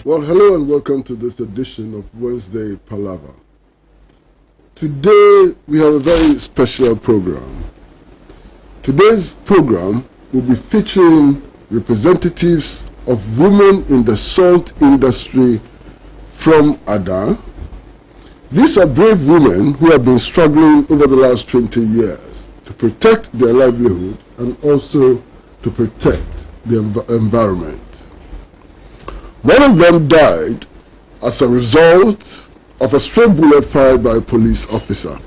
Well, hello and welcome to this edition of Wednesday Palaver. Today we have a very special program. Today's program will be featuring representatives of women in the salt industry from Ada. These are brave women who have been struggling over the last 20 years to protect their livelihood and also to protect the environment. One of them died as a result of a stray bullet fired by a police officer.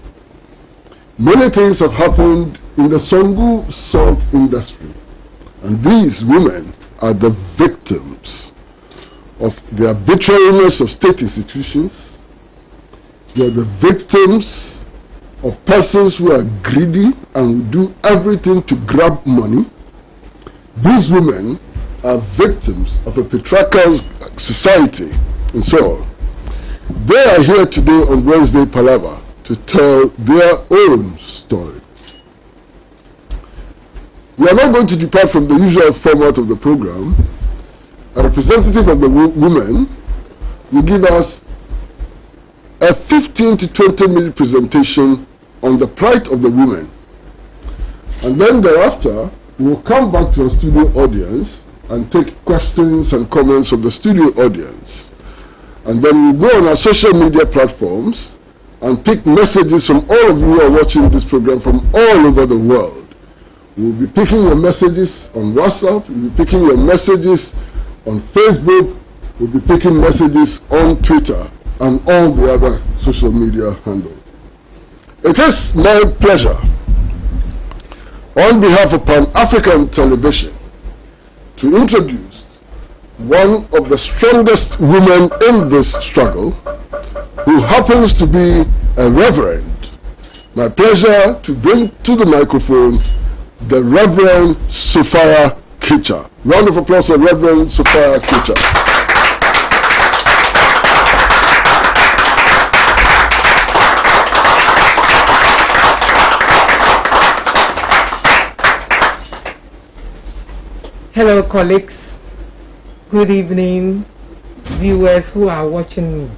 Many things have happened in the Songu salt industry, and these women are the victims of the arbitrariness of state institutions. They are the victims of persons who are greedy and will do everything to grab money. These women are victims of a patriarchal society and so on. They are here today on Wednesday Palaver to tell their own story. We are not going to depart from the usual format of the program. A representative of the women will give us a 15 to 20 minute presentation on the plight of the women. And then thereafter, we will come back to our studio audience and take questions and comments from the studio audience. And then we'll go on our social media platforms and pick messages from all of you who are watching this program from all over the world. We'll be picking your messages on WhatsApp, we'll be picking your messages on Facebook, we'll be picking messages on Twitter and all the other social media handles. It is my pleasure, on behalf of Pan-African Television, to introduce one of the strongest women in this struggle, who happens to be a reverend. My pleasure to bring to the microphone the Reverend Sophia Kicpher. Round of applause for Reverend Sophia Kicpher. Hello colleagues, good evening viewers who are watching me.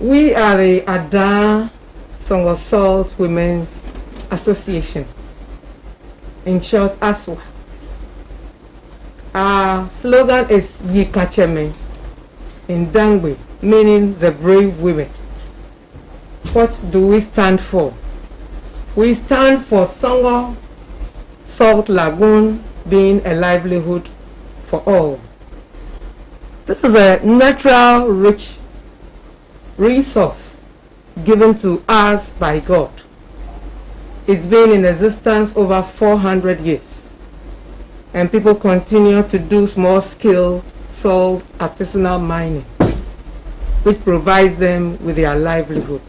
We are the Ada Songo Salt Women's Association, in short ASWA. Our slogan is Yikacheme in Dangwe, meaning the brave women. What do we stand for? We stand for Songo Salt Lagoon being a livelihood for all. This is a natural, rich resource given to us by God. It's been in existence over 400 years, and people continue to do small-scale salt artisanal mining, which provides them with their livelihood.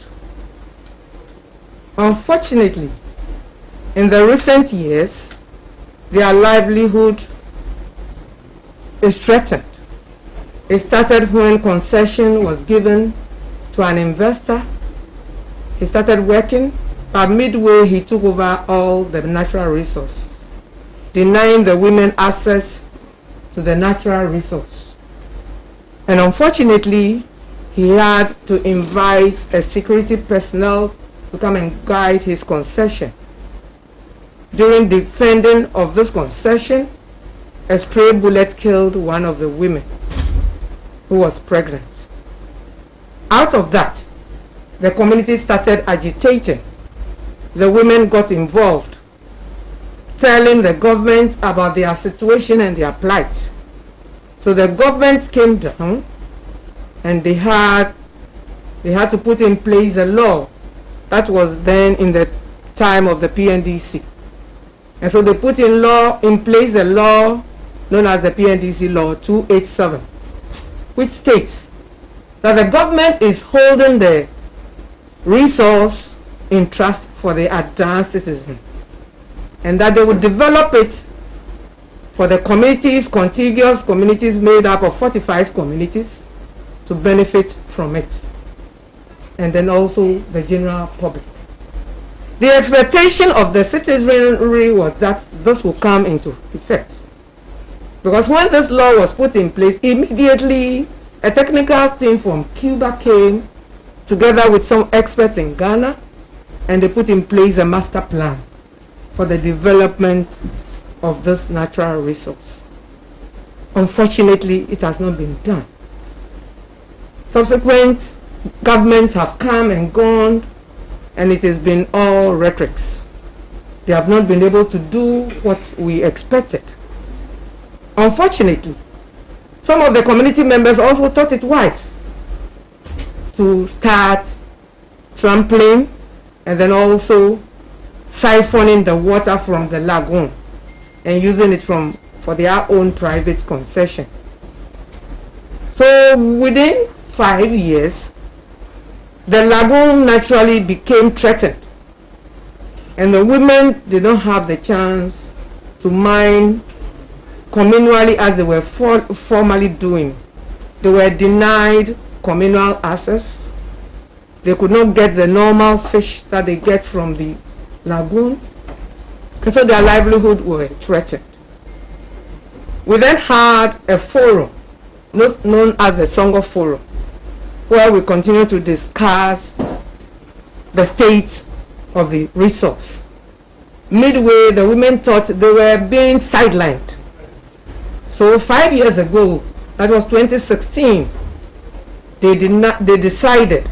Unfortunately, in the recent years, their livelihood is threatened. It started when concession was given to an investor. He started working, but midway he took over all the natural resources, denying the women access to the natural resource. And unfortunately, he had to invite a security personnel to come and guide his concession. During defending of this concession, a stray bullet killed one of the women who was pregnant. Out of that, the community started agitating. The women got involved, telling the government about their situation and their plight. So the government came down and they had to put in place a law that was then in the time of the PNDC. And so they put in place a law known as the PNDC Law 287, which states that the government is holding the resource in trust for the advanced citizen, and that they would develop it for the communities, contiguous communities made up of 45 communities, to benefit from it, and then also the general public. The expectation of the citizenry was that this will come into effect. Because when this law was put in place, immediately a technical team from Cuba came together with some experts in Ghana, and they put in place a master plan for the development of this natural resource. Unfortunately, it has not been done. Subsequent governments have come and gone, and it has been all rhetorics. They have not been able to do what we expected. Unfortunately, some of the community members also thought it wise to start trampling and then also siphoning the water from the lagoon and using it for their own private concession. So within 5 years, the lagoon naturally became threatened, and the women did not have the chance to mine communally as they were formerly doing. They were denied communal access. They could not get the normal fish that they get from the lagoon, and so their livelihood were threatened. We then had a forum known as the Songo Forum, where we continue to discuss the state of the resource. Midway, the women thought they were being sidelined. So 5 years ago, that was 2016, they decided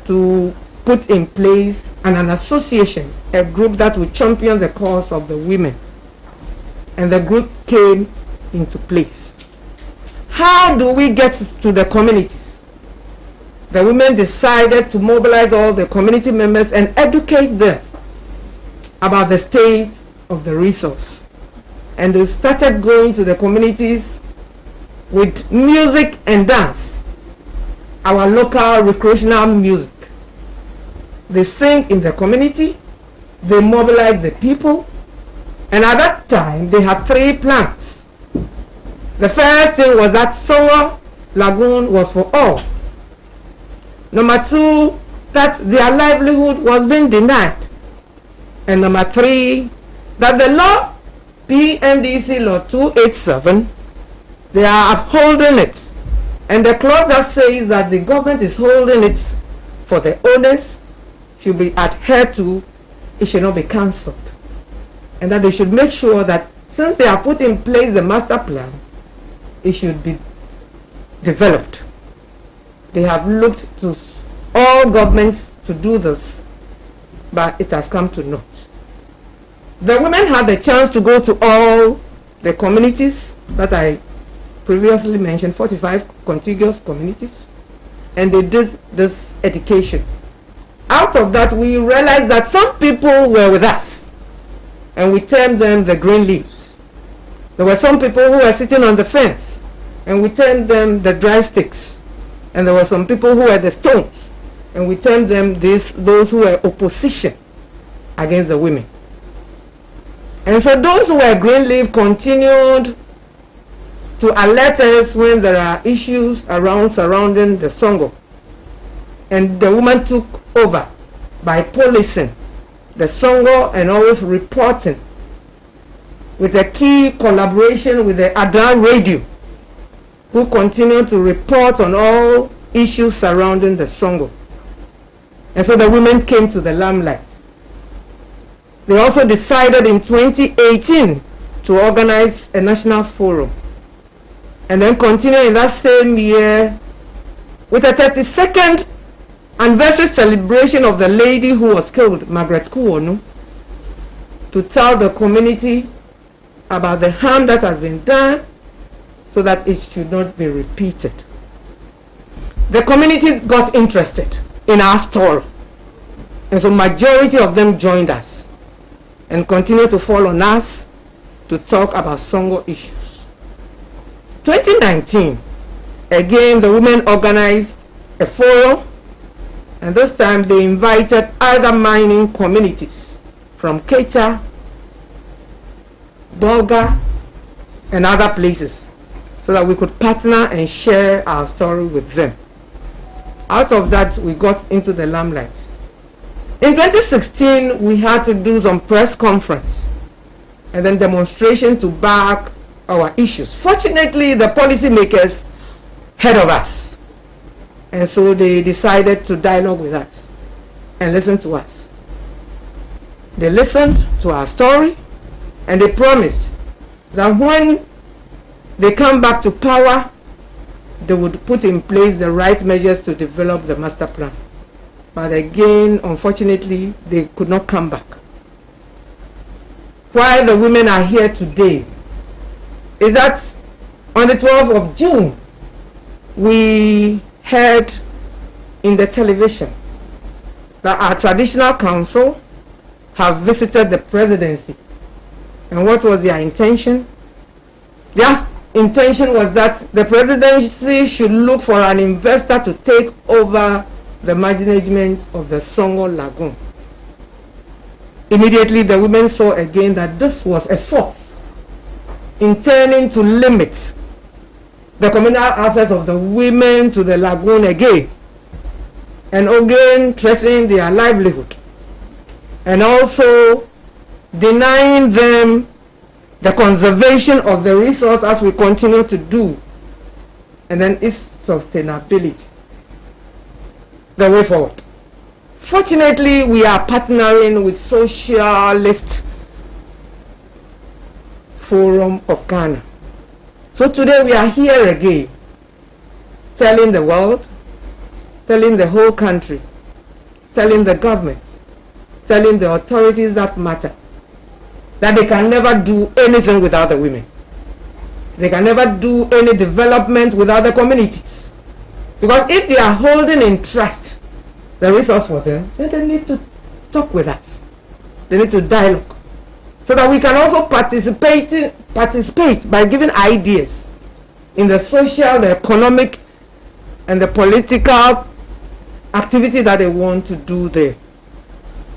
to put in place an association, a group that would champion the cause of the women. And the group came into place. How do we get to the communities? The women decided to mobilize all the community members and educate them about the state of the resource. And they started going to the communities with music and dance, our local recreational music. They sing in the community, they mobilize the people, and at that time they had 3 plans. The first thing was that Songo Lagoon was for all. Number 2, that their livelihood was being denied. And number 3, that the law, PNDC Law 287, they are upholding it. And the clause that says that the government is holding it for the owners should be adhered to, it should not be cancelled. And that they should make sure that since they have put in place the master plan, it should be developed. They have looked to all governments to do this, but it has come to naught. The women had the chance to go to all the communities that I previously mentioned, 45 contiguous communities, and they did this education. Out of that, we realized that some people were with us, and we termed them the green leaves. There were some people who were sitting on the fence, and we termed them the dry sticks. And there were some people who were the stones, and we termed them those who were opposition against the women. And so those who were green leaf continued to alert us when there are issues surrounding the Songo. And the woman took over by policing the Songo and always reporting with a key collaboration with the Adar Radio, who continued to report on all issues surrounding the Songo. And so the women came to the limelight. They also decided in 2018 to organize a national forum, and then continue in that same year with a 32nd anniversary celebration of the lady who was killed, Margaret Kuonu, to tell the community about the harm that has been done so that it should not be repeated. The community got interested in our story, and so majority of them joined us and continue to fall on us to talk about Songo issues. 2019, again the women organized a forum, and this time they invited other mining communities from Keita, Bolga, and other places, so that we could partner and share our story with them. Out of that, we got into the limelight. In 2016, we had to do some press conference and then demonstration to back our issues. Fortunately, the policymakers heard of us, and so they decided to dialogue with us and listen to us. They listened to our story, and they promised that when they come back to power, they would put in place the right measures to develop the master plan. But again, unfortunately, they could not come back. Why the women are here today is that on the 12th of June, we heard in the television that our traditional council have visited the presidency. And what was their intention? Their intention was that the presidency should look for an investor to take over the management of the Songo Lagoon. Immediately, the women saw again that this was a force intending to limit the communal access of the women to the lagoon again, and again threatening their livelihood, and also denying them the conservation of the resource as we continue to do, and then its sustainability, the way forward. Fortunately, we are partnering with Socialist Forum of Ghana. So today we are here again, telling the world, telling the whole country, telling the government, telling the authorities that matter, that they can never do anything without the women. They can never do any development without the communities. Because if they are holding in trust the resource for them, then they need to talk with us. They need to dialogue. So that we can also participate by giving ideas in the social, the economic, and the political activity that they want to do there.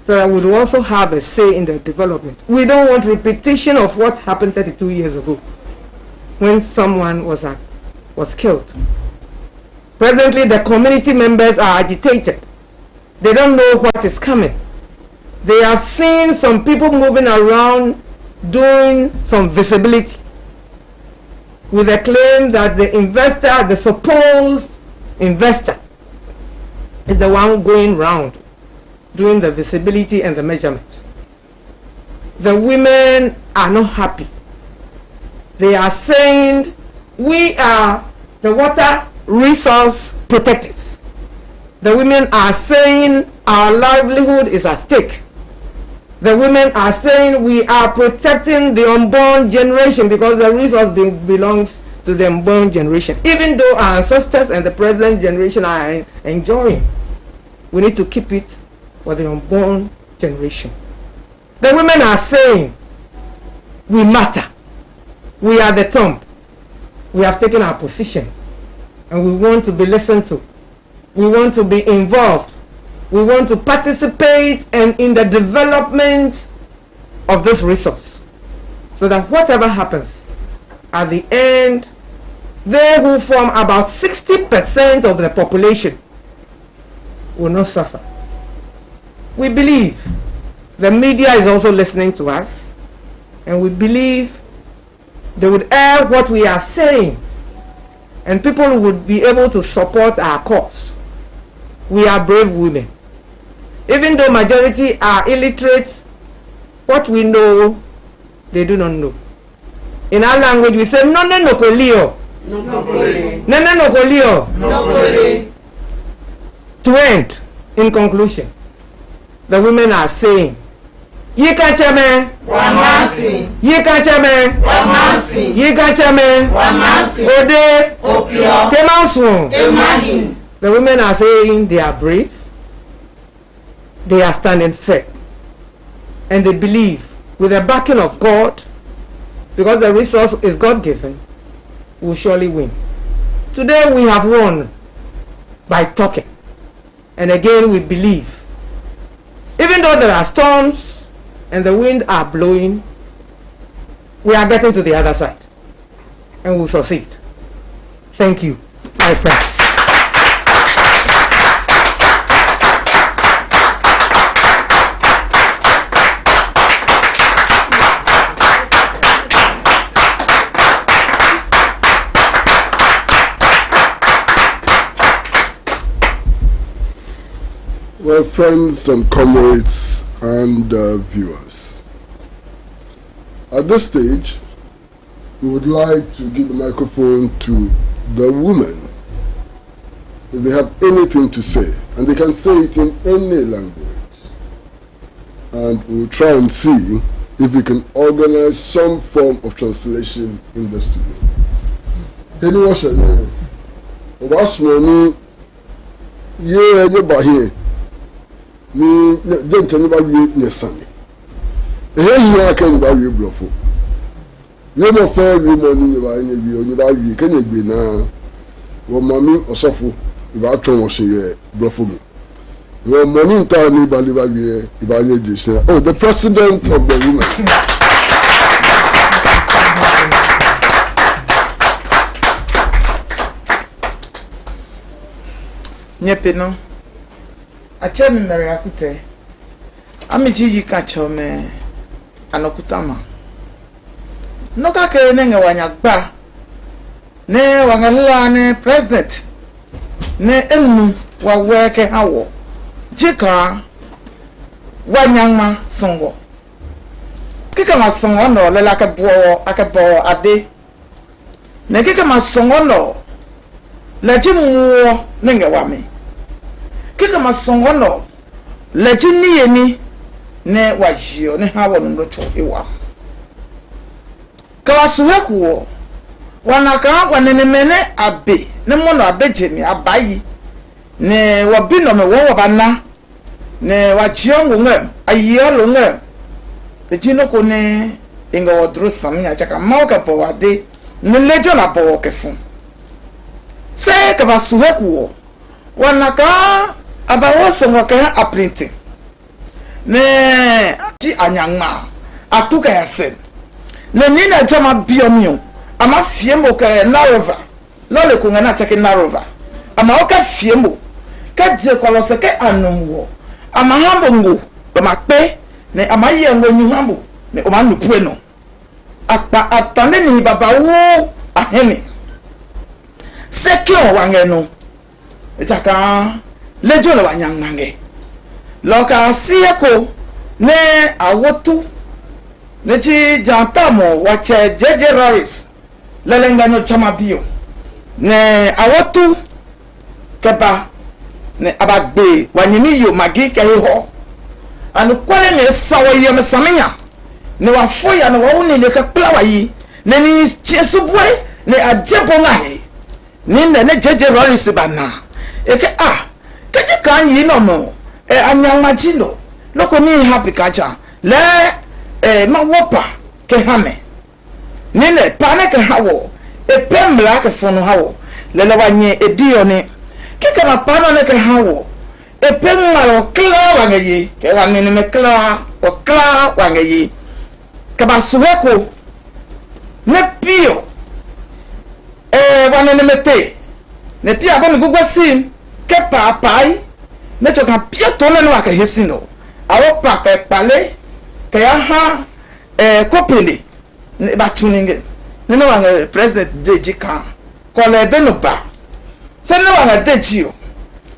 So that we will also have a say in the development. We don't want repetition of what happened 32 years ago when someone was killed. Presently, the community members are agitated. They don't know what is coming. They have seen some people moving around doing some visibility with the claim that the investor, the supposed investor, is the one going round doing the visibility and the measurements. The women are not happy. They are saying, we are the water resource protectors. The women are saying our livelihood is at stake. The women are saying we are protecting the unborn generation because the resource belongs to the unborn generation. Even though our ancestors and the present generation are enjoying, we need to keep it for the unborn generation. The women are saying we matter. We are the thumb. We have taken our position and we want to be listened to. We want to be involved. We want to participate in the development of this resource, so that whatever happens, at the end, they who form about 60% of the population will not suffer. We believe the media is also listening to us, and we believe they would air what we are saying, and people would be able to support our cause. We are brave women. Even though majority are illiterate, what we know, they do not know. In our language, we say, no kolio. No kolio. To end, in conclusion, the women are saying, Yikachame, Wamasi, Yikachame, Wamasi, Yikachame, Wamasi, Ode, Opio, Kemansu. Emahin. The women are saying they are brave, they are standing firm, and they believe with the backing of God, because the resource is God-given, will surely win. Today we have won by talking, and again we believe, even though there are storms and the wind are blowing, we are getting to the other side, and we'll succeed. Thank you, my friends. Well, friends and comrades and viewers, at this stage, we would like to give the microphone to the women. If they have anything to say, and they can say it in any language, and we'll try and see if we can organize some form of translation in the studio. Any what's your name? What's money? Yeah, you're here. Me, don't tell me about your son. Here you can about your bluff. You know, fair women, you can be now. Well, mommy or suffer about Thomas, bluff me. Well, money in town, oh, the president of the women. Nyepino, ache mi mere akute. Ami jiji kacho me anokutama. Noka ke nenge wanyagba. Ne wangala ne president. Ne enu wa weke hawo. Jika wanyangma songo. Kika masongo no lela akebo ade. Ne kika masongo no leji muo nenge wame. Kika masongo no leji niyeni ne wajio ne hawo ndocho iwa. Kawasuwe kuo wanaka wanenemene abe ne mono abe jemi abayi ne wabino me wo wabana ne wajio ngwe ayelo ngwe ejino ko ne inga wodru samnya chaka mauka po wade ne lejo na po kefu se kawasuwe kuo wanaka abawo songo ka aprinting ne ji anyangma atuka yase ne nina jama biomio ama fiembo ka narova lole ko ngana cheke narova ama oka fiembo ka je kolose ke anumwo ama hambo ngo ma pe ne ama ye ngo nyu hambo ne o ma nupu no apa atane ni baba wo ahene seke o wange no ejaka lejo lo wanyangange loka sieko ne awotu ne chi jantamo wache jeje roris lelengano chama bio ne awotu keba ne abagbe wanyini yo magi ke ho anu kwale ne sawo ye mesamenya ne wafoya ne wawuni ne kakpla wayi ne ni chesubwe ne ajebo ngahe ne jeje roris bana eke keji kan yi no mo anyama jino loko ni happy kacha le ma wopa ke hame nine pane ke hawo pemla ke fono hawo le wanye edio ne ke kana pano ne ke hawo pemma lo kla wangayi ke wanene me kla o kla wangayi ke basuweko ne pio wanene mete ne pia bon gugwasim ke papai ne choka pia tole no aka hesino awo pa ke pale ke ha kopele ne batuninge ne no wanga president dejika ko le be no ba se ne wanga dejio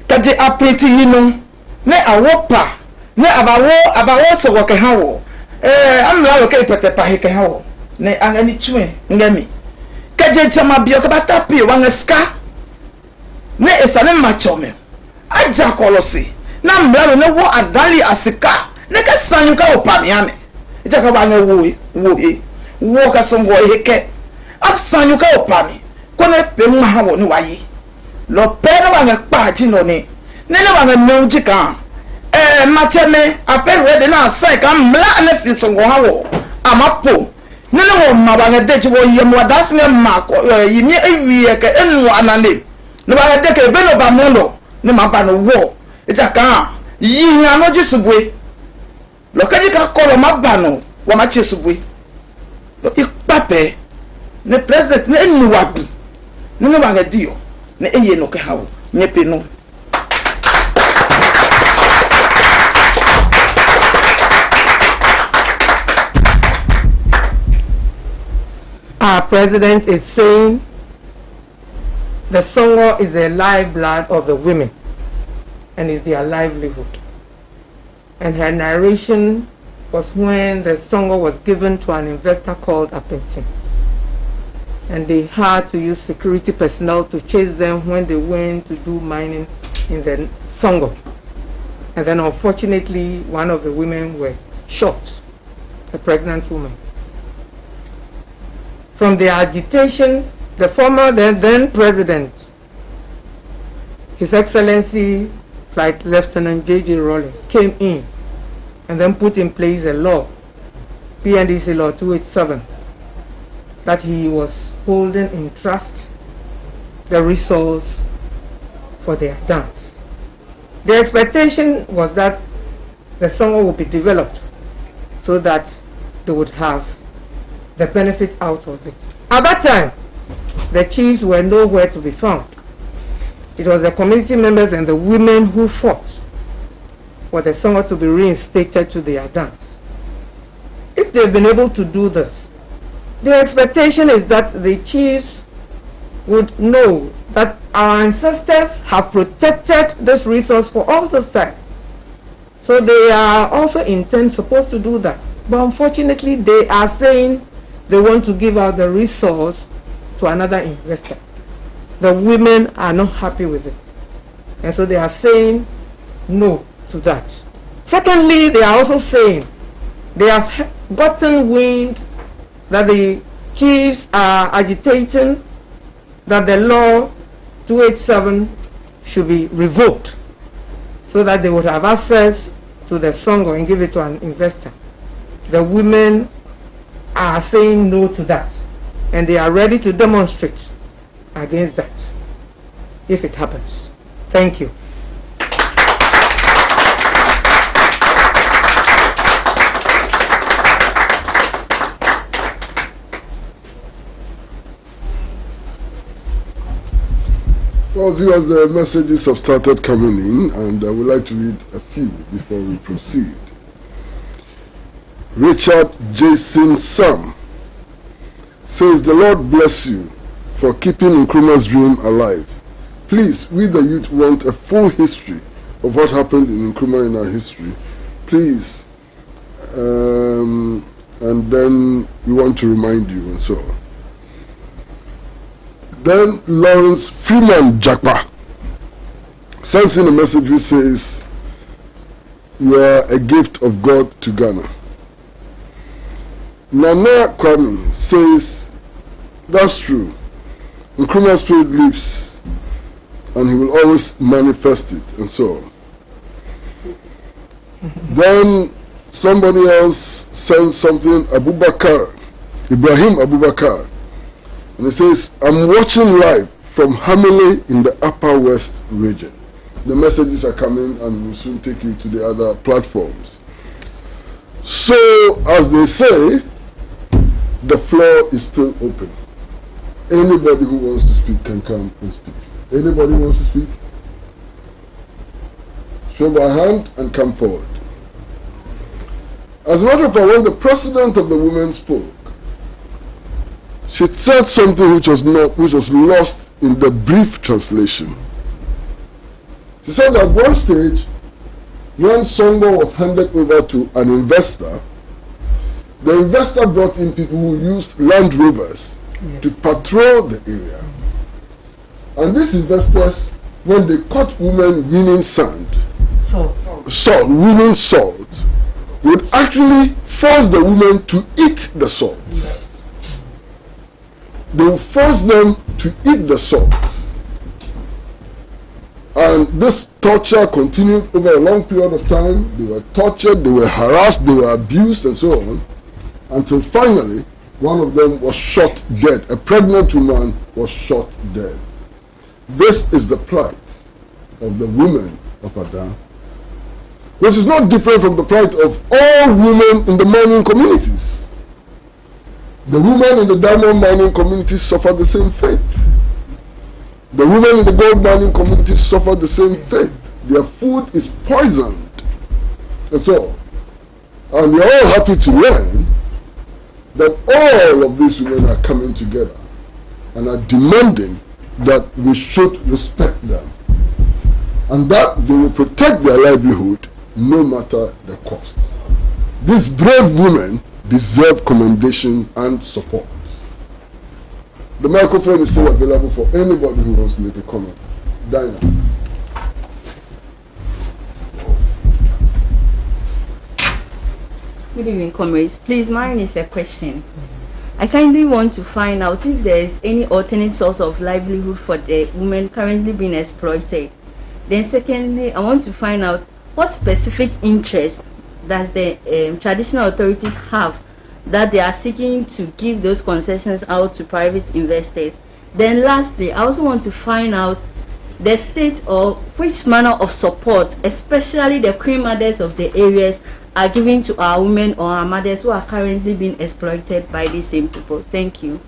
kadi apprenti yino ne awo pa ne abawo so wo ke hawo amla wo ke pete pa he ke hawo ne angani tue ngami kaje tama bio ka batapi wanga ska ne esane machome aja kolosi na mblaro ne wo adali asika ne ka sanyuka opami ame ija ka ba ne wo ka songo heke asanyuka opami kone pe mu ha wo ni wayi lo pe na wa pa ji no ni ne wa me ujika macheme apere de na sai ka mla na si songo ha wo amapo ne wo ma ba ne deji wo yem wa das ne ma ko yimi ewie ke enu anane ne ba de ke be no ba mondo ne ma ba no wo ejaka yi anu ji subwe lo kaji ka kolo ma ba no wa ma chi subwe lo ipape ne president ne enu wa bi ne ba ga dio ne eye no ke hawo nyepe no Our president is saying the Songo is the lifeblood of the women and is their livelihood. And her narration was when the Songo was given to an investor called Apenti. And they had to use security personnel to chase them when they went to do mining in the Songo. And then unfortunately, one of the women were shot, a pregnant woman. From the agitation, the former then president, His Excellency Flight Lieutenant J.J. Rawlings, came in and then put in place a law, PNDC Law 287, that he was holding in trust the resource for their dance. The expectation was that the song would be developed so that they would have the benefit out of it. At that time, the chiefs were nowhere to be found. It was the community members and the women who fought for the song to be reinstated to their dance. If they've been able to do this, the expectation is that the chiefs would know that our ancestors have protected this resource for all this time. So they are also in turn supposed to do that. But unfortunately, they are saying they want to give out the resource to another investor. The women are not happy with it. And so they are saying no to that. Secondly, they are also saying they have gotten wind that the chiefs are agitating that the law 287 should be revoked so that they would have access to the Songo and give it to an investor. The women are saying no to that, and they are ready to demonstrate against that if it happens. Thank you. Well, viewers, the messages have started coming in, and I would like to read a few before we proceed. Richard Jason Sam says, "The Lord bless you for keeping Nkrumah's dream alive. Please, we the youth want a full history of what happened in Nkrumah in our history. Please, and then we want to remind you," and so on. Then Lawrence Freeman Jakpa sends in a message which says, "You are a gift of God to Ghana." Nana Kwame says, "That's true. Nkrumah's spirit lives and he will always manifest it," and so on. Then somebody else sends something, Ibrahim Abubakar, and he says, "I'm watching live from Hamile in the Upper West region." The messages are coming and we'll soon take you to the other platforms. So, as they say, the floor is still open. Anybody who wants to speak can come and speak. Anybody wants to speak? Show by hand and come forward. As a matter of fact, when the president of the women spoke, she said something which was lost in the brief translation. She said at one stage, when Songo was handed over to an investor, the investor brought in people who used Land Rovers to patrol the area. And these investors, when they caught women winning sand, winning salt, would actually force the women to eat the salt. They would force them to eat the salt. And this torture continued over a long period of time. They were tortured, they were harassed, they were abused, and so on, until finally one of them was shot dead. A pregnant woman was shot dead. This is the plight of the women of Adam, which is not different from the plight of all women in the mining communities. The women in the diamond mining communities suffer the same fate. The women in the gold mining communities suffer the same fate. Their food is poisoned. And so, and we are all happy to learn that all of these women are coming together and are demanding that we should respect them, and that they will protect their livelihood no matter the cost. These brave women deserve commendation and support. The microphone is still available for anybody who wants to make a comment. Diana. Good evening, comrades. Please, mine is a question. I kindly want to find out if there is any alternate source of livelihood for the women currently being exploited. Then secondly, I want to find out what specific interest does the traditional authorities have that they are seeking to give those concessions out to private investors. Then lastly, I also want to find out the state of which manner of support, especially the queen mothers of the areas, are giving to our women or our mothers who are currently being exploited by these same people. Thank you.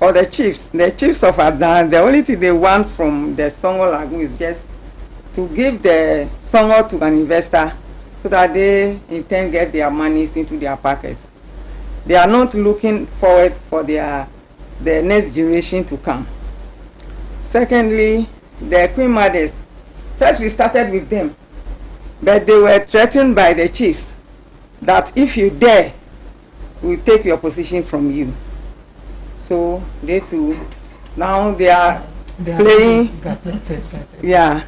Or the chiefs of Adan, the only thing they want from the Songo Lagoon is just to give the Songo to an investor so that they in turn get their monies into their pockets. They are not looking forward for the next generation to come. Secondly, the queen mothers, first we started with them, but they were threatened by the chiefs that if you dare, we'll take your position from you. So they too, now they are playing. Yeah,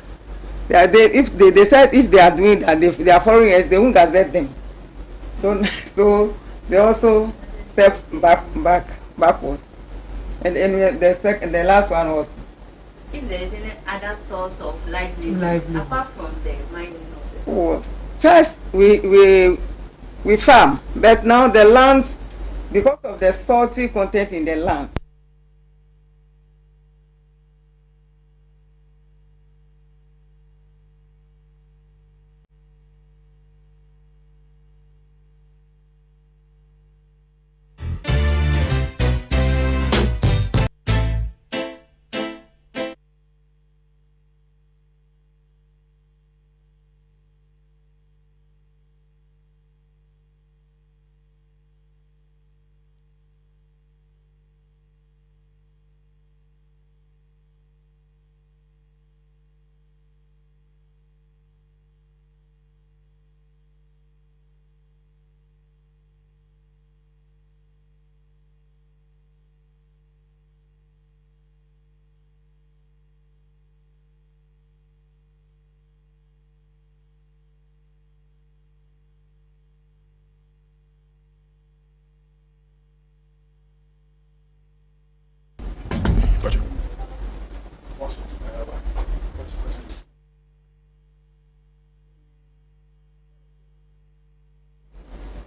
they said if they are doing that, they are foreigners, they won't gazette them. So they also step backwards. And the last one was, if there is any other source of livelihood apart from the mining of the soil. First we farm, but now the lands, because of the salty content in the land.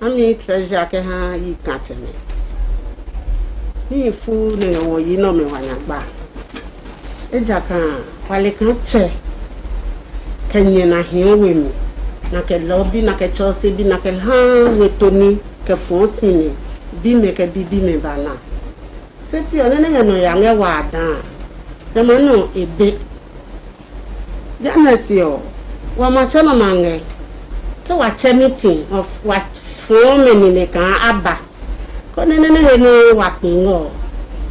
Ami treasure ke ha yi katene. Ni fu ne wo yi no me wanya ba. Eja kan wale kan che. Kenye na hin we mi. Na ke lobby na ke chose bi na ke ha we toni ke fonsi ni. Bi me ke bibi me bana. Se ti one ne no ya nge wa dan. De ma no ebe. Ya na si o. Wa ma cha na mange. Ke wa che meeting of what for many can abba. Kone ne no wa pingo.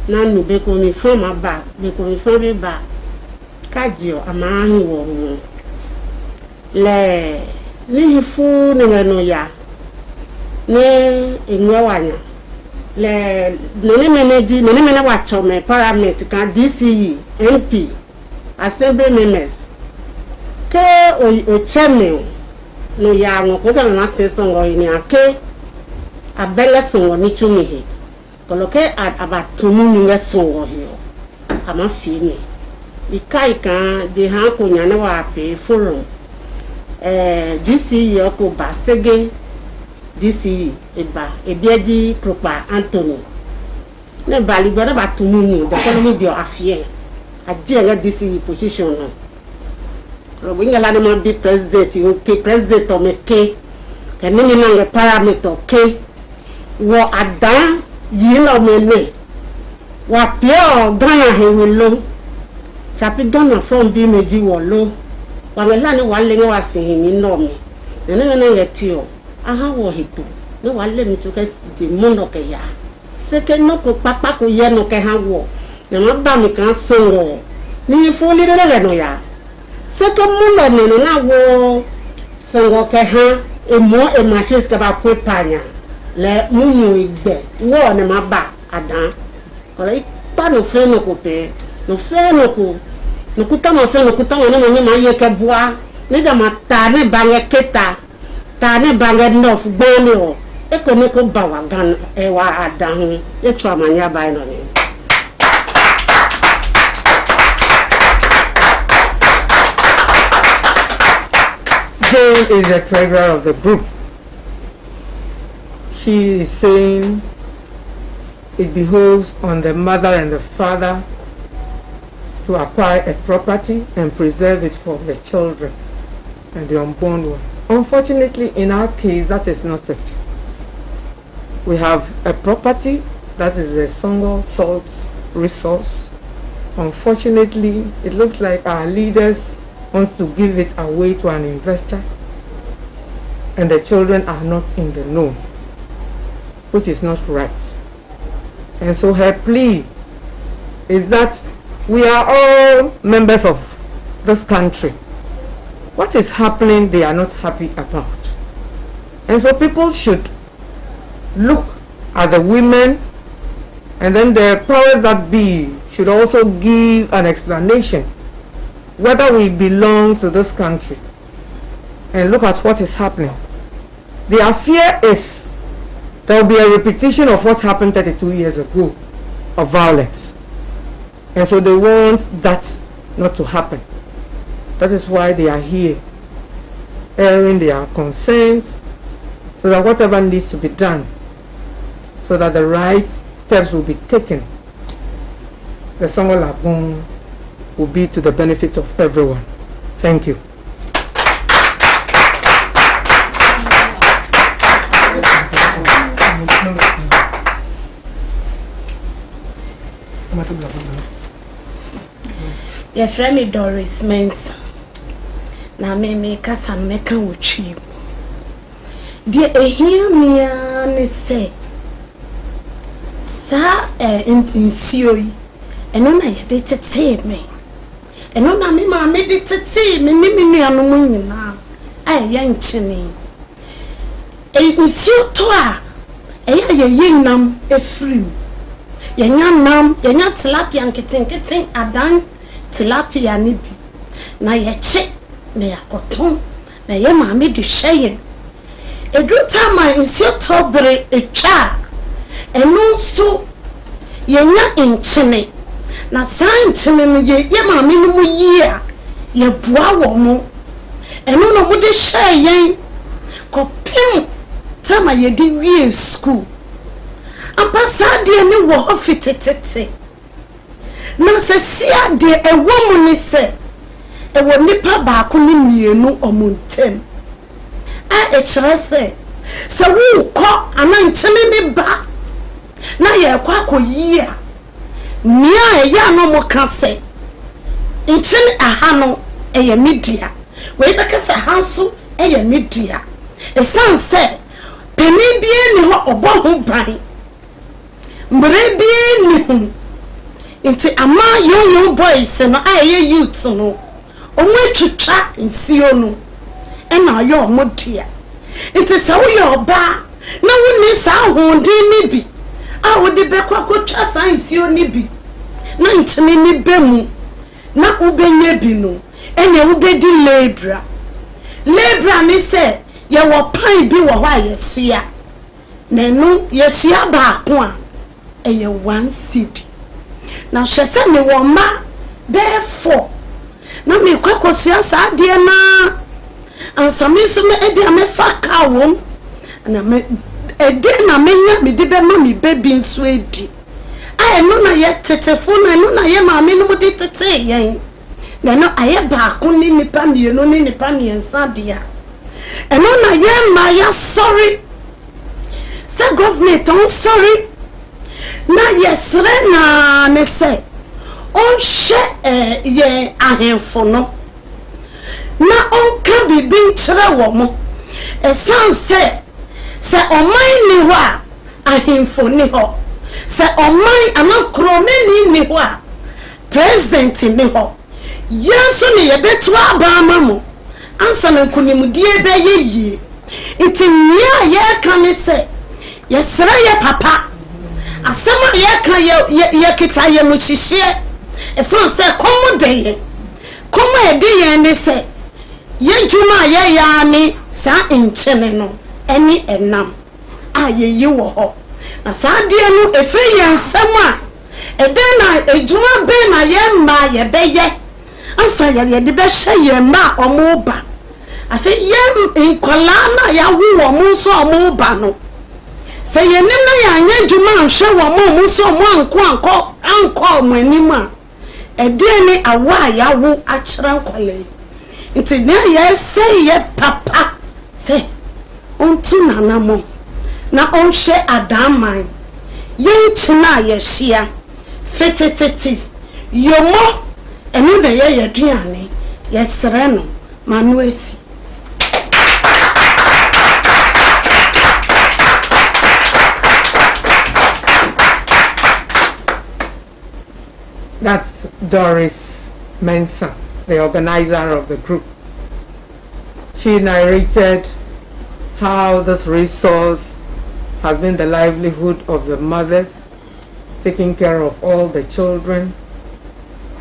Na nu be ko mi fo ma ba, be ko mi fo be ba. Kajio ama hi wo. Le ni fu ne no ya. Ne enwe wanya. Le ne mene wa chome parliament kan DCE, MP, assembly members. Ke o cheme no ya ngo ko na se songo ni ake abele songo ni chumi he koloke abatumu ni nge songo hiyo kama fini ikai kan de han ko nyane wa pe forum DCE ko ba sege DCE eba ebiaji propa Anthony ne bali gbo na batumu ni de ko mi bio afie aje nga DCE position no Robinga la mo bi president okay president o meke kenini na nge parameter okay wo adan yi na mene wa pio Ghana hewelo chapi Ghana from bi meji wolo wa mela ni wa le wa sin ni no mi ene na yeti o aha wo heto ni wa le mi to ke di mundo ke ya se ke no ko papa ko ye no ke ha wo na ma ba mi kan so ni fo li le no ya se ke mundo ni na wo so ke ha e mo e ma se ba po panya le mumu igbe wo ne ma ba adan ore pa no fe no ko pe no fe no ko no kuta ma fe no kuta ma ne ma ye ke boa ne da ma ta ne ba ye keta ta ne ba nge no fu gbe ni o e ko ne ko ba wa gan e wa adan e twa ma nya ba no ni Jane is the treasurer of the group. She is saying it behoves on the mother and the father to acquire a property and preserve it for the children and the unborn ones. Unfortunately, in our case, that is not it. We have a property that is a single salt resource. Unfortunately, it looks like our leaders want to give it away to an investor, and the children are not in the know, which is not right. And so her plea is that we are all members of this country. What is happening, they are not happy about. And so people should look at the women, and then the powers that be should also give an explanation whether we belong to this country, and look at what is happening. Their fear is there will be a repetition of what happened 32 years ago of violence. And so they want that not to happen. That is why they are here, airing their concerns, so that whatever needs to be done, so that the right steps will be taken, the Songo Lagoon will be to the benefit of everyone. Thank you. Your friend Doris Mensa. Na me kasa meka wuchi. Die hear me ni say. Sa insio yi. Eno na ye de tete me. Eno na me ma me de tete me ni me anu mu nyina. Ai ye nchene. Insio to a ye yinam efrim. Yenya nam, yenya tilapia nketen adan tilapia ni bi. Na ye che na yakoton na ye ma me de hye. Edu tama insio to bere etwa. Eno nso yenya nchene. Na sanchene no ye ma me no mu yi a ye boa wo mo. Eno no mu de hye yen kopim tama ye de wie school. Ambassador ni wo ofitete na se sia de ewo mu ni se ewo nipa ba ko ni mienu omuntem a ekire se wo ko ananchene ni ba na ye kwa koyi a nia eya no mo ka se nchene aha no eye media we be ka se hanso eye media esanse peni bie ni ho obo ho ban mrebi ni hu inti ama young boys no aye youth no omwetwetwa nsio no ena ayo omodia inti sa wo yoba na woni sa ahondin ni bi a wo de bekwa kotwa sa nsio ni bi na nchene ni bemu na ubenya bi no ene ubedi lebra ni se ye wo pan bi wo ho ayesua na no yesua ba ko a eye one seed na hwese me wo ma therefore na me kwakosua sa de na ansami so me ebia me fa ka wom na me ede na menya me de be ma me baby nso edi aye no na ye tetefo na no na ye ma me no de tete yen na no aye ba ko ni nipa me no ni nipa me nsa de a eno na ye ma ya sorry say government on sorry na yesre na ne se on hye ye ahemfo no na on ka bibi nkyere wo mo esan se oman ni ho a ahemfo ni ho se oman anakro ni ho a president ni ho yesu ni yebetu abama mo ansa na kunimdie be yeye itimia ye kan se yesra ye papa asema ye kan ye kita ye mu hihye esan se komodeye komodeye ne se ye juma ye ya ni sa enchene no eni enam ayeyi wo ho na sa de no efiri ye nsem a eden na ejuma be na ye ma ye beye ansa ye de be hye ye ma omoba afi ye nkola na ya wo omo so omoba no se ye nim na ya anya juma hwe wo mo so mo anko mo anima eden ni awa ya wo akira nkwale nti na ye say ye papa say ontu nanamo na onhye adaman ye ntina ye hia fetititi yomo enu de ye yeduane ye sere no manu esi. That's Doris Mensah, the organizer of the group. She narrated how this resource has been the livelihood of the mothers, taking care of all the children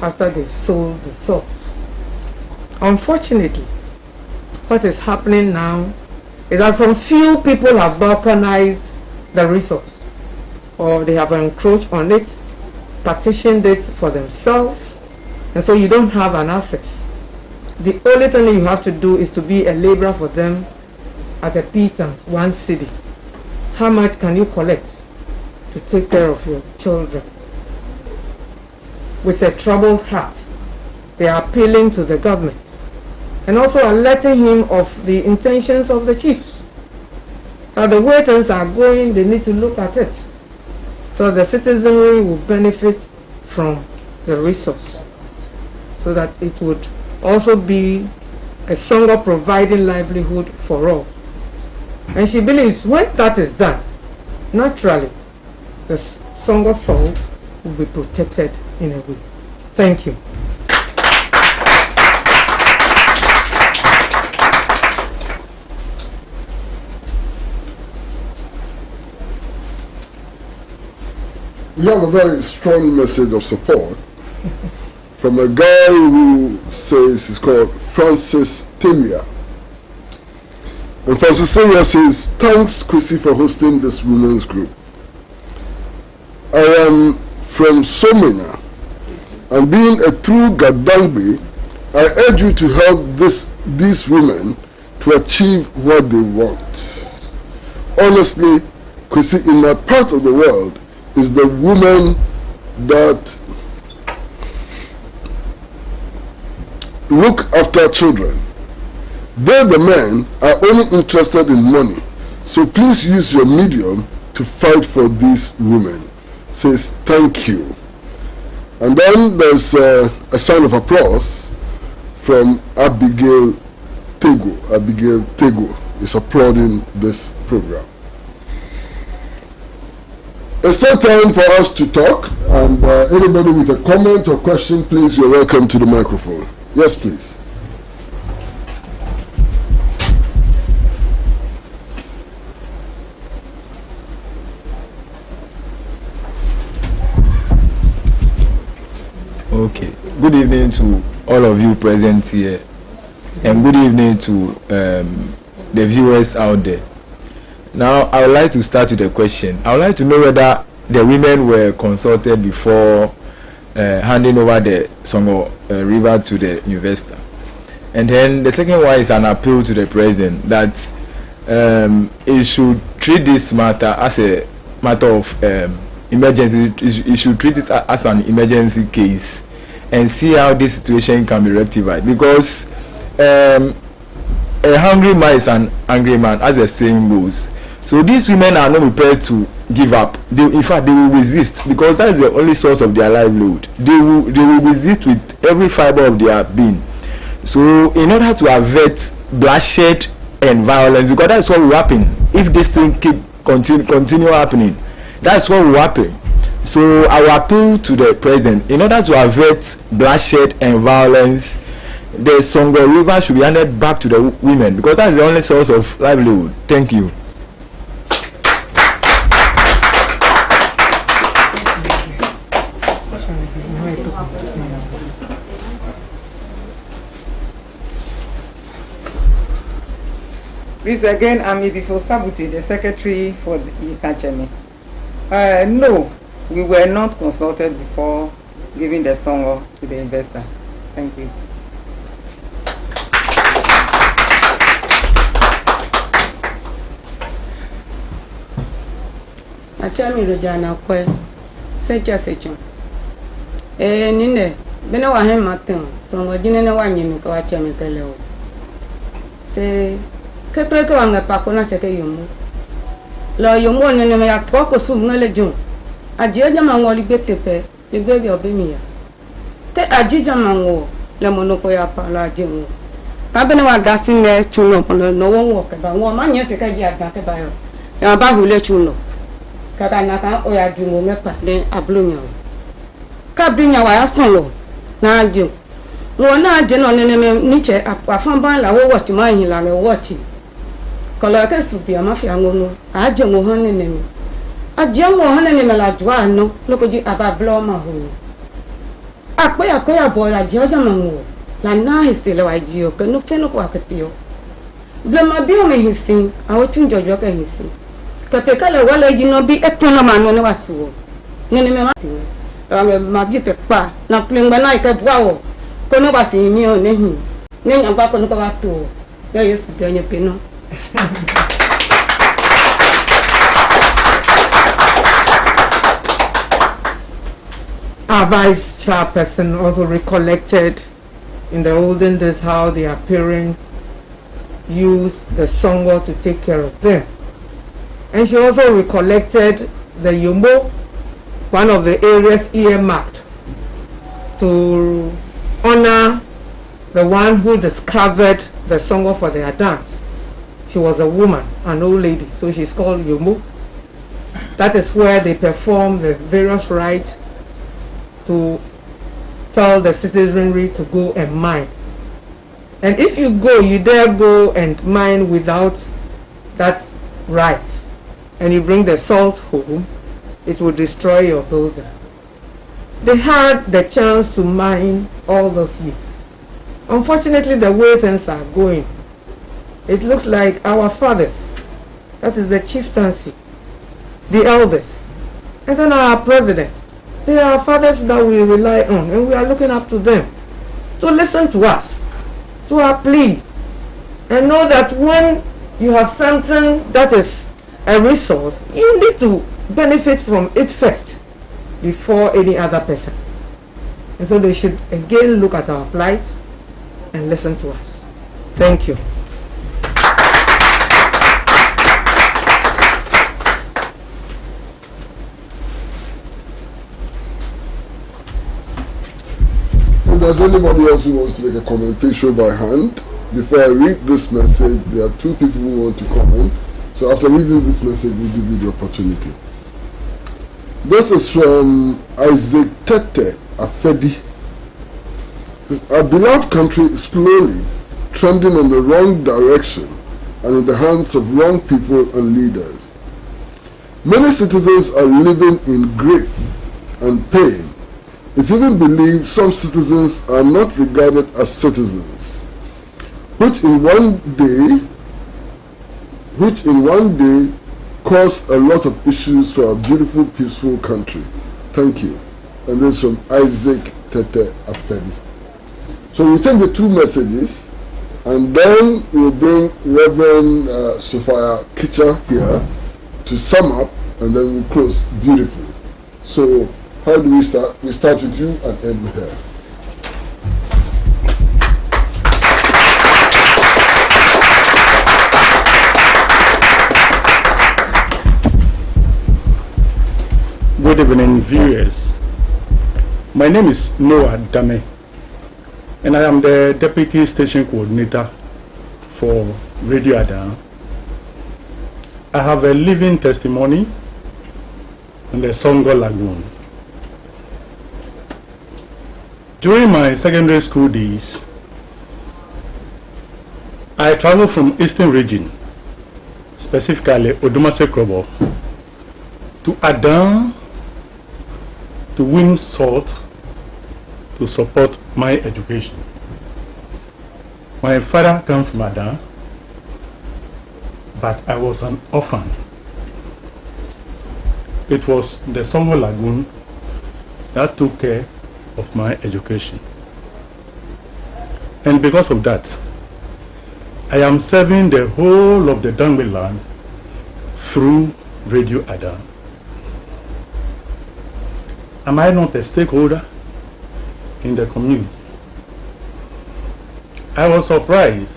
after they've sold the salt. Unfortunately, what is happening now is that some few people have balkanized the resource, or they have encroached on it, partitioned it for themselves, and so you don't have an access. The only thing you have to do is to be a laborer for them at a pittance, 1 cedi. How much can you collect to take care of your children? With a troubled heart, they are appealing to the government and also alerting him of the intentions of the chiefs. Now the way things are going, they need to look at it, so the citizenry will benefit from the resource, so that it would also be a song of providing livelihood for all. And she believes when that is done, naturally, the Songo salt will be protected in a way. Thank you. We have a very strong message of support from a guy who says he's called Francis Temia. And Francis Temia says, thanks, Chrissy, for hosting this women's group. I am from Somena, and being a true Gadangbe, I urge you to help these women to achieve what they want. Honestly, Chrissy, in my part of the world, is the women that look after children. They, the men, are only interested in money. So please use your medium to fight for these women. Says thank you. And then there's a sign of applause from Abigail Tego. Abigail Tego is applauding this program. It's now time for us to talk, and anybody with a comment or question, please, you're welcome to the microphone. Yes, please. Okay. Good evening to all of you present here, and good evening to the viewers out there. Now, I would like to start with a question. I would like to know whether the women were consulted before handing over the Songo River to the investor. And then the second one is an appeal to the president that it should treat this matter as a matter of emergency. It should treat it as an emergency case and see how this situation can be rectified. Because a hungry man is an angry man, as the saying goes. So these women are not prepared to give up. In fact, they will resist, because that is the only source of their livelihood. They will resist with every fiber of their being. So in order to avert bloodshed and violence, because that's what will happen if this thing continue happening. That's what will happen. So I will appeal to the president, in order to avert bloodshed and violence, the Songo River should be handed back to the women, because that's the only source of livelihood. Thank you. Please again, I'm Idifo Sabuti, the secretary for the Ikachemi. No, we were not consulted before giving the song to the investor. Thank you. Achami Rojana Kwe, Secha. Nine, Bena Wahem Matin, Songo Dinena Wanyim, Kawachami Kaleo. Say, Kepreko anga pakona seke yumu. La yumu nene me akoko sub ngale jun. Ajija mango libetepe, libebe obemia. Te ajija mango, le monoko ya pala jimu. Kabene wa gasine chuno pono no wonwo ke ba wo manye seke ji agba ke ba yo. Ya ba hule chuno. Kaka naka oya jungo mepa le ablunya. Kabrinya wa yasono na aju. Wo na aje no nene me niche afan ban la wo watch ma yin la re watch. Kola ke Sophia mafia ngono aje mo hone nemi aje mo hone nemi la dwa no lokoji aba blo ma ho akoya bo la joja manwo la na histele wa jio ke no feno ko akepio blo ma bi o me hisin awo tun jojo ke hisin ke pe kale wala jino bi etono ma no ne wasuo nene me ma ti ma bi pe pa na plengba na ke bwa wo ko no basi mi o ne hin ne nyamba ko no ko ba to ya yesu de nye pe no. Our vice chairperson also recollected in the olden days how their parents used the songo to take care of them. And she also recollected the Yombo, one of the areas earmarked to honor the one who discovered the songo for their dance. She was a woman, an old lady, so she's called Yomo. That is where they perform the various rites to tell the citizenry to go and mine. And if you go, you dare go and mine without that right, and you bring the salt home, it will destroy your building. They had the chance to mine all those years. Unfortunately, the way things are going, it looks like our fathers, that is the chieftaincy, the elders, and then our president. They are fathers that we rely on, and we are looking up to them to listen to us, to our plea, and know that when you have something that is a resource, you need to benefit from it first before any other person. And so they should again look at our plight and listen to us. Thank you. If there's anybody else who wants to make a comment, please show by hand. Before I read this message, there are two people who want to comment. So after reading this message, we'll give you the opportunity. This is from Isaac Tete Afedi. It says, our beloved country is slowly trending in the wrong direction and in the hands of wrong people and leaders. Many citizens are living in grief and pain. It's even believed some citizens are not regarded as citizens, which in one day cause a lot of issues for our beautiful, peaceful country. Thank you. And this is from Isaac Tete Afedi. So we take the two messages, and then we'll bring Reverend Sophia Kicpher here to sum up, and then we'll close beautifully. So how do we start? We start with you and end with her. Good evening, viewers. My name is Noah Dame, and I am the Deputy Station Coordinator for Radio Adam. I have a living testimony on the Songo Lagoon. During my secondary school days, I traveled from Eastern Region, specifically Odumase-Krobo, to Adam to win salt to support my education. My father came from Adam, but I was an orphan. It was the Songo Lagoon that took care of my education. And because of that, I am serving the whole of the Dangme land through Radio Adam. Am I not a stakeholder in the community? I was surprised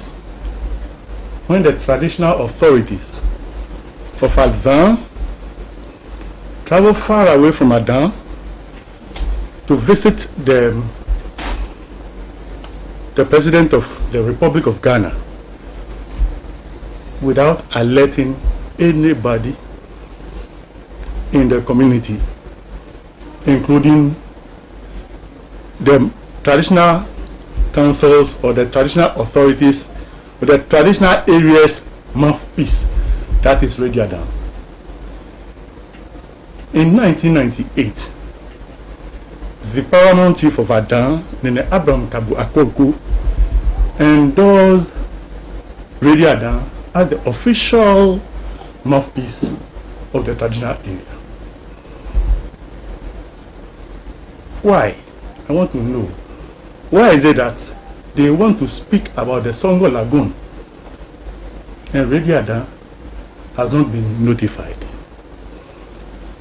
when the traditional authorities of Adan traveled far away from Adan to visit the President of the Republic of Ghana without alerting anybody in the community, including the traditional councils or the traditional authorities or the traditional areas mouthpiece, that is Radio Adam. In 1998, the paramount chief of Adam, Nene Abraham Kabu Akoku, endorsed Radio Adam as the official mouthpiece of the traditional area. Why? I want to know. Why is it that they want to speak about the Songo Lagoon and Radio Adam has not been notified?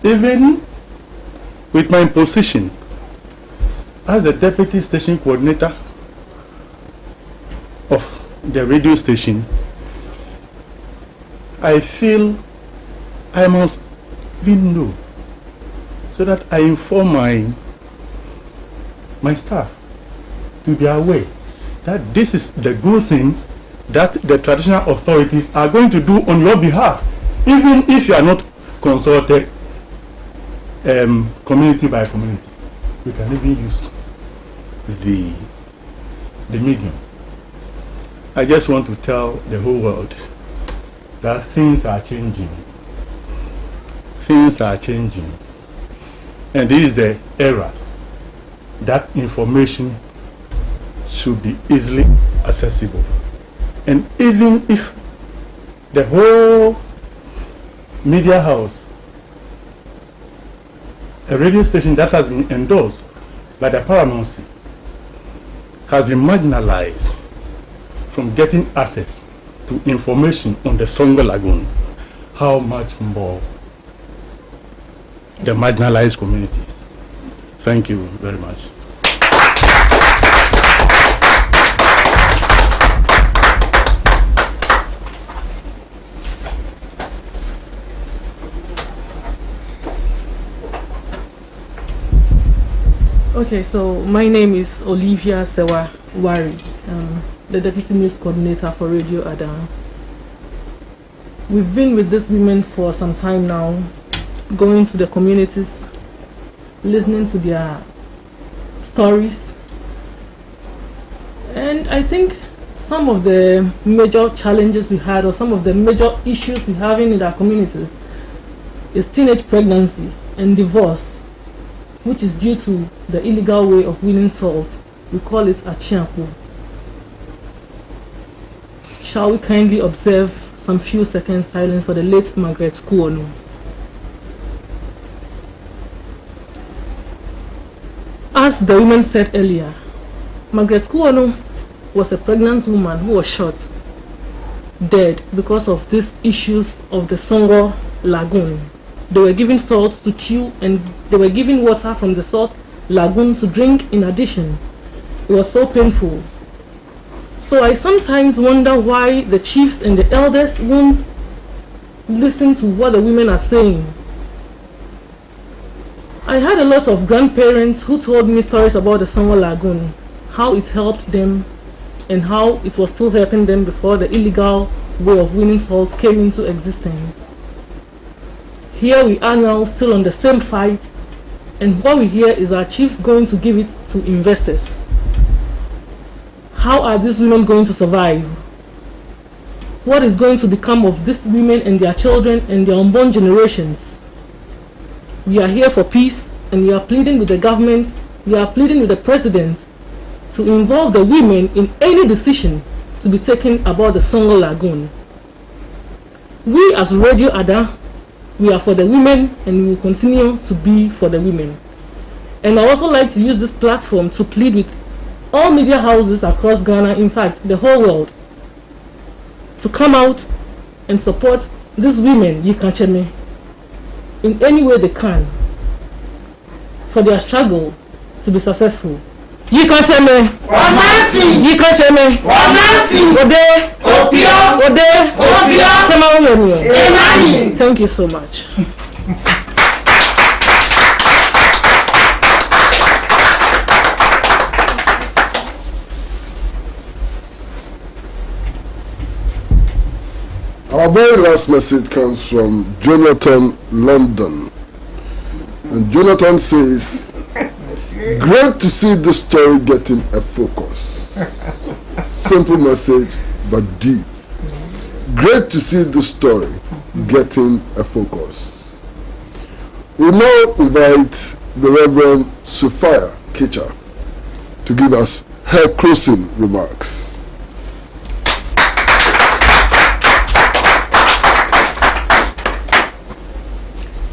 Even with my position as the Deputy Station Coordinator of the radio station, I feel I must even know so that I inform my staff to be aware that this is the good thing that the traditional authorities are going to do on your behalf, even if you are not consulted community by community. You can even use the medium. I just want to tell the whole world that things are changing. Things are changing. And this is the era that information should be easily accessible. And even if the whole media house, a radio station that has been endorsed by the paramountcy, has been marginalized from getting access to information on the Songo Lagoon, how much more the marginalized communities. Thank you very much. Okay, so my name is Olivia Sewa Wari, the Deputy News Coordinator for Radio Adam. We've been with these women for some time now, going to the communities, listening to their stories. And I think some of the major challenges we had, or some of the major issues we're having in our communities, is teenage pregnancy and divorce, which is due to the illegal way of winning salt. We call it achiapo. Shall we kindly observe some few seconds silence for the late Margaret Kuono. As the women said earlier, Margaret Kuono was a pregnant woman who was shot dead because of these issues of the Songo Lagoon. They were given salt to chew and they were given water from the salt lagoon to drink in addition. It was so painful. So I sometimes wonder why the chiefs and the elders won't listen to what the women are saying. I had a lot of grandparents who told me stories about the Songo Lagoon, how it helped them and how it was still helping them before the illegal way of winning salt came into existence. Here we are now still on the same fight, and what we hear is our chiefs going to give it to investors. How are these women going to survive? What is going to become of these women and their children and their unborn generations? We are here for peace, and we are pleading with the government, we are pleading with the president to involve the women in any decision to be taken about the Songo Lagoon. We as Radio Ada, we are for the women, and we will continue to be for the women. And I also like to use this platform to plead with all media houses across Ghana, in fact the whole world, to come out and support these women, Yikacheme, in any way they can for their struggle to be successful. Yikacheme, Wamasi, Yikacheme, Wamasi, Ode, Opio, Ode, Opio, Emani. Thank you so much. Our very last message comes from Jonathan London. And Jonathan says, great to see this story getting a focus. Simple message, but deep. Great to see this story getting a focus. We now invite the Reverend Sophia Kicpher to give us her closing remarks.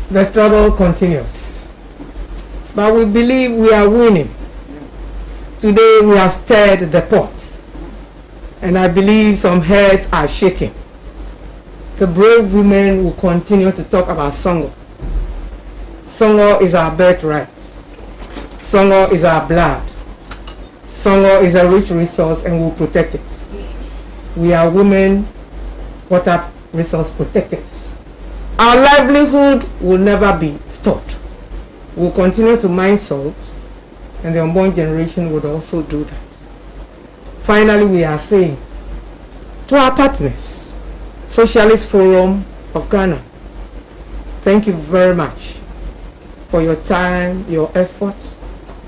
The struggle continues, but we believe we are winning. Today we have stirred the pot, and I believe some heads are shaking. The brave women will continue to talk about Songo. Songo is our birthright. Songo is our blood. Songo is a rich resource, and we'll protect it. We are women, water resource protectors. Our livelihood will never be stopped. We'll continue to mine salt, and the unborn generation would also do that. Finally, we are saying to our partners, Socialist Forum of Ghana, thank you very much for your time, your effort,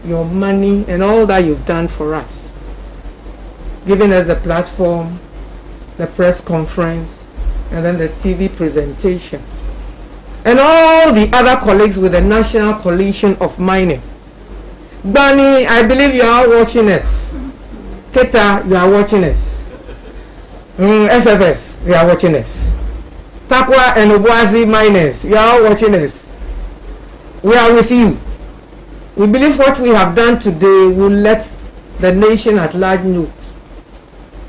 your money, and all that you've done for us. Giving us the platform, the press conference, and then the TV presentation. And all the other colleagues with the National Coalition of Mining. Bani, I believe you are watching us. Keta, you are watching us. SFS, you are watching us. Tapwa and Obuasi miners, you are all watching us. We are with you. We believe what we have done today will let the nation at large know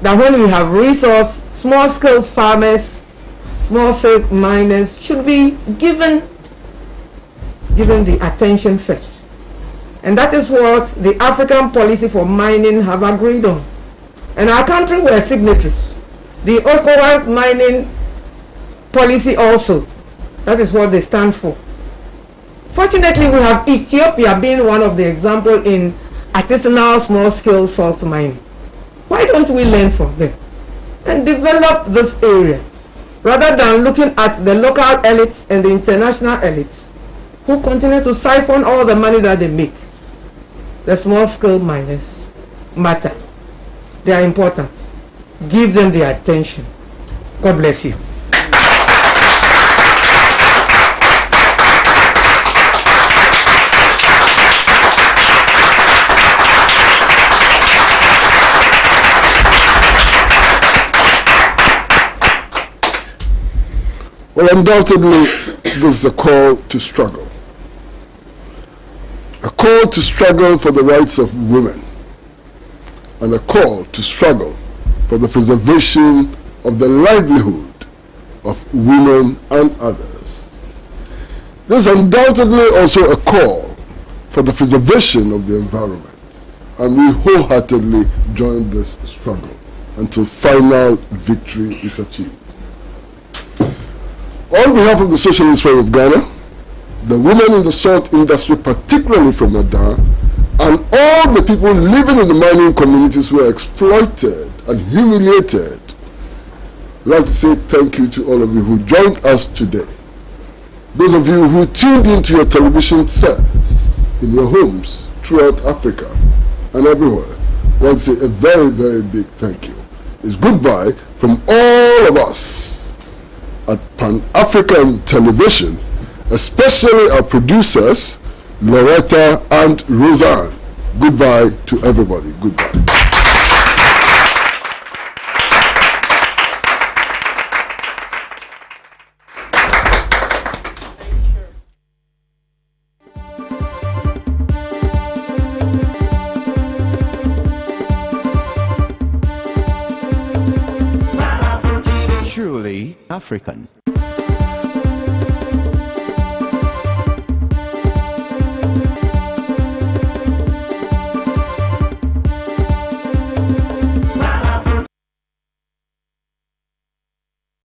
that when we have resource, small-scale farmers, small-scale miners should be given the attention first. And that is what the African Policy for Mining have agreed on. And our country were signatories. The ECOWAS mining policy also, that is what they stand for. Fortunately, we have Ethiopia being one of the examples in artisanal small-scale salt mining. Why don't we learn from them and develop this area, rather than looking at the local elites and the international elites who continue to siphon all the money that they make? The small-scale miners matter. They are important. Give them the attention. God bless you. Well, undoubtedly, this is a call to struggle. A call to struggle for the rights of women. And a call to struggle for the preservation of the livelihood of women and others. This is undoubtedly also a call for the preservation of the environment. And we wholeheartedly join this struggle until final victory is achieved. On behalf of the Socialist Forum of Ghana, the women in the salt industry, particularly from Adan, and all the people living in the mining communities who are exploited and humiliated. I'd like to say thank you to all of you who joined us today. Those of you who tuned into your television sets in your homes throughout Africa and everywhere, I want to say a very, very big thank you. It's goodbye from all of us at Pan-African Television, especially our producers, Loretta and Roseanne. Goodbye to everybody. Goodbye. Truly African.